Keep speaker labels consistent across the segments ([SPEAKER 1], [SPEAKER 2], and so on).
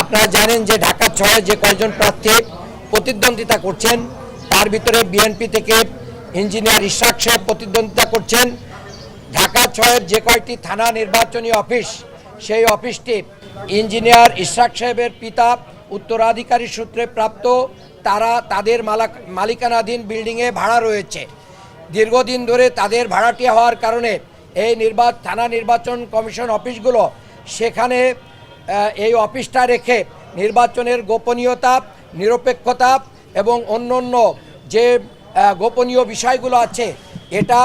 [SPEAKER 1] আপনারা জানেন যে ঢাকা ৬ যে কয়েকজন প্রার্থী প্রতিদ্বন্দ্বিতা করছেন তার ভিতরে বিএনপি থেকে ইঞ্জিনিয়ার ইশরাক সাহেব প্রতিদ্বন্দ্বিতা করছেন। ঢাকা ৬-এর যে কয়টি থানা নির্বাচনী অফিস, সেই অফিসটি ইঞ্জিনিয়ার ইশরাক সাহেবের পিতা উত্তরাধিকারী সূত্রে প্রাপ্ত, তারা তাদের মালিকানাধীন বিল্ডিংয়ে ভাড়া রয়েছে। দীর্ঘদিন ধরে তাদের ভাড়াটিয়া হওয়ার কারণে এই থানা নির্বাচন কমিশন অফিসগুলো সেখানে এই অফিসটা রেখে নির্বাচনের গোপনীয়তা, নিরপেক্ষতা এবং অন্য যে গোপনীয় বিষয়গুলো আছে এটা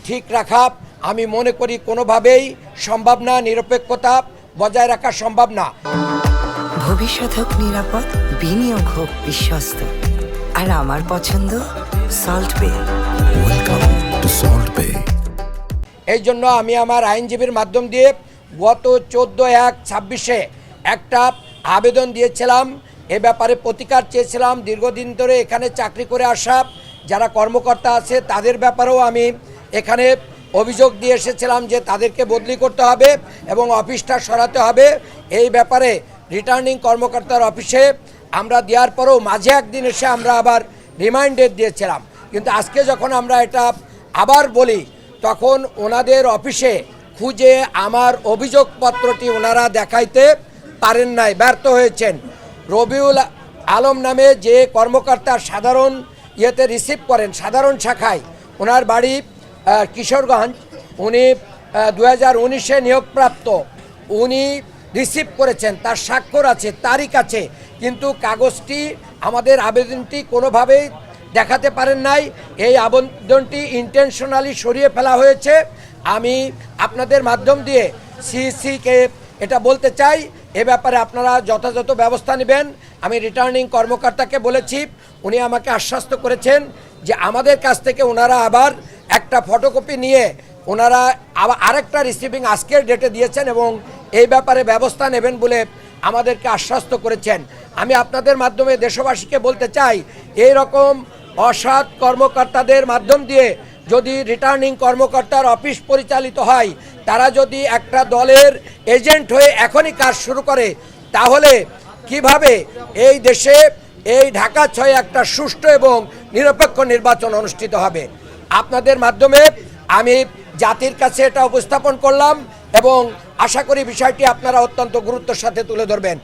[SPEAKER 1] ঠিক রাখা আমি মনে করি কোনোভাবেই সম্ভব না, নিরপেক্ষতা বজায় রাখা সম্ভব না।
[SPEAKER 2] ভবিষ্যৎ হোক নিরাপদ, বিনিয়োগ হোক বিশ্বস্ত, আর আমার পছন্দ সল্ট বে।
[SPEAKER 3] ওয়েলকাম টু সল্ট বে।
[SPEAKER 1] এই জন্য আমি আমার আইনজীবীর মাধ্যম দিয়ে গত 14/1/26 একটা আবেদন দিয়েছিলাম। এ ব্যাপারে প্রতিকার চেয়েছিলাম। দীর্ঘদিন ধরে এখানে চাকরি করে আসা যারা কর্মকর্তা আছে তাদের ব্যাপারেও আমি এখানে অভিযোগ দিয়ে এসেছিলাম যে তাদেরকে বদলি করতে হবে এবং অফিসটা সরাতে হবে। এই ব্যাপারে রিটার্নিং কর্মকর্তার অফিসে আমরা দেওয়ার পরেও মাঝে একদিন এসে আমরা আবার রিমাইন্ডার দিয়েছিলাম, কিন্তু আজকে যখন আমরা এটা আবার বলি তখন ওনাদের অফিসে খুঁজে আমার অভিযোগপত্রটি ওনারা দেখাইতে পারেন নাই, ব্যর্থ হয়েছেন। রবিউল আলম নামে যে কর্মকর্তা সাধারণ ইয়েতে রিসিভ করেন, সাধারণ শাখায়, ওনার বাড়ি কিশোরগঞ্জ, উনি 2019-এ নিয়োগপ্রাপ্ত, উনি রিসিভ করেছেন, তার স্বাক্ষর আছে, তারিখ আছে, কিন্তু কাগজটি আমাদের আবেদনটি কোনোভাবেই দেখাতে পারেন নাই। এই আবেদনটি ইন্টেনশনালি সরিয়ে ফেলা হয়েছে। আমি আপনাদের মাধ্যম দিয়ে সিইসিকে এটা বলতে চাই, এ ব্যাপারে আপনারা যথাযথ ব্যবস্থা নেবেন। আমি রিটার্নিং কর্মকর্তাকে বলেছি, উনি আমাকে আশ্বস্ত করেছেন যে আমাদের কাছ থেকে ওনারা আবার একটা ফটোকপি নিয়ে ওনারা আবার আরেকটা রিসিভিং আজকের ডেটে দিয়েছেন এবং এই ব্যাপারে ব্যবস্থা নেবেন বলে আমাদেরকে আশ্বস্ত করেছেন। আমি আপনাদের মাধ্যমে দেশবাসীকে বলতে চাই, এই রকম অসৎ কর্মকর্তাদের মাধ্যম দিয়ে যদি রিটার্নিং কর্মকর্তার অফিস পরিচালিত হয়, তারা যদি একটা দলের এজেন্ট হয়ে এখনই কাজ শুরু করে, তাহলে কিভাবে এই দেশে এই ঢাকা ৬ একটা সুষ্ঠু এবং নিরপেক্ষ নির্বাচন অনুষ্ঠিত হবে? আপনাদের মাধ্যমে আমি জাতির কাছে এটা উপস্থাপন করলাম এবং আশা করি বিষয়টি আপনারা অত্যন্ত গুরুত্বের সাথে তুলে ধরবেন।